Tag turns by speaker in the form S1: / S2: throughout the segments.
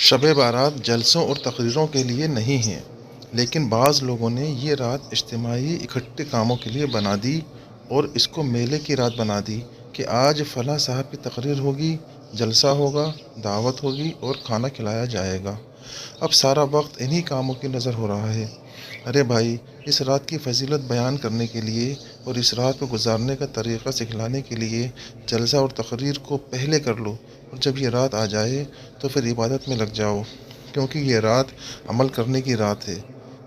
S1: شب بارات جلسوں اور تقریروں کے لیے نہیں ہے، لیکن بعض لوگوں نے یہ رات اجتماعی اکٹھے کاموں کے لیے بنا دی اور اس کو میلے کی رات بنا دی کہ آج فلاں صاحب کی تقریر ہوگی، جلسہ ہوگا، دعوت ہوگی اور کھانا کھلایا جائے گا۔ اب سارا وقت انہی کاموں کی نظر ہو رہا ہے۔ ارے بھائی، اس رات کی فضیلت بیان کرنے کے لیے اور اس رات کو گزارنے کا طریقہ سکھلانے کے لیے جلسہ اور تقریر کو پہلے کر لو، اور جب یہ رات آ جائے تو پھر عبادت میں لگ جاؤ، کیونکہ یہ رات عمل کرنے کی رات ہے۔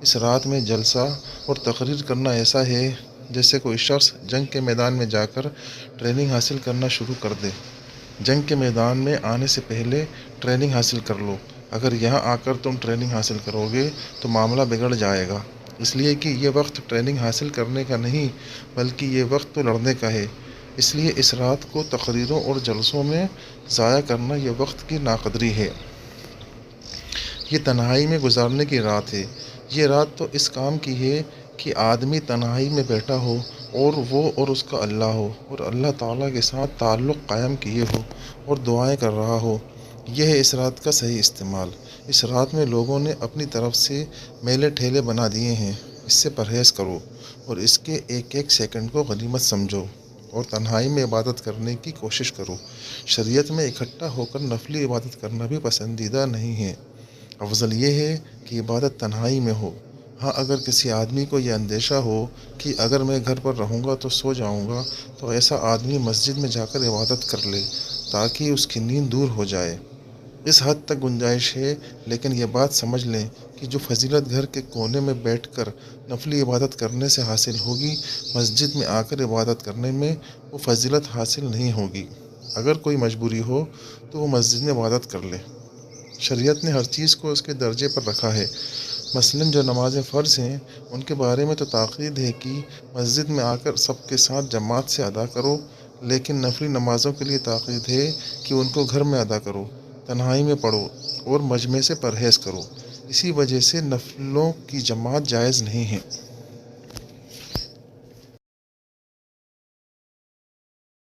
S1: اس رات میں جلسہ اور تقریر کرنا ایسا ہے جیسے کوئی شخص جنگ کے میدان میں جا کر ٹریننگ حاصل کرنا شروع کر دے۔ جنگ کے میدان میں آنے سے پہلے ٹریننگ حاصل کر لو، اگر یہاں آ کر تم ٹریننگ حاصل کرو گے تو معاملہ بگڑ جائے گا، اس لیے کہ یہ وقت ٹریننگ حاصل کرنے کا نہیں بلکہ یہ وقت تو لڑنے کا ہے۔ اس لیے اس رات کو تقریروں اور جلسوں میں ضائع کرنا یہ وقت کی ناقدری ہے۔ یہ تنہائی میں گزارنے کی رات ہے۔ یہ رات تو اس کام کی ہے کہ آدمی تنہائی میں بیٹھا ہو اور وہ اور اس کا اللہ ہو، اور اللہ تعالیٰ کے ساتھ تعلق قائم کیے ہو اور دعائیں کر رہا ہو۔ یہ ہے اس رات کا صحیح استعمال۔ اس رات میں لوگوں نے اپنی طرف سے میلے ٹھیلے بنا دیے ہیں، اس سے پرہیز کرو اور اس کے ایک ایک سیکنڈ کو غنیمت سمجھو اور تنہائی میں عبادت کرنے کی کوشش کرو۔ شریعت میں اکٹھا ہو کر نفلی عبادت کرنا بھی پسندیدہ نہیں ہے، افضل یہ ہے کہ عبادت تنہائی میں ہو۔ ہاں، اگر کسی آدمی کو یہ اندیشہ ہو کہ اگر میں گھر پر رہوں گا تو سو جاؤں گا، تو ایسا آدمی مسجد میں جا کر عبادت کر لے تاکہ اس کی نیند دور ہو جائے۔ اس حد تک گنجائش ہے، لیکن یہ بات سمجھ لیں کہ جو فضیلت گھر کے کونے میں بیٹھ کر نفلی عبادت کرنے سے حاصل ہوگی، مسجد میں آ کر عبادت کرنے میں وہ فضیلت حاصل نہیں ہوگی۔ اگر کوئی مجبوری ہو تو وہ مسجد میں عبادت کر لے۔ شریعت نے ہر چیز کو اس کے درجے پر رکھا ہے۔ مثلاً جو نمازیں فرض ہیں ان کے بارے میں تو تاکید ہے کہ مسجد میں آ کر سب کے ساتھ جماعت سے ادا کرو، لیکن نفلی نمازوں کے لیے تاکید ہے کہ ان کو گھر میں ادا کرو، تنہائی میں پڑھو اور مجمع سے پرہیز کرو۔ اسی وجہ سے نفلوں کی جماعت جائز نہیں ہے۔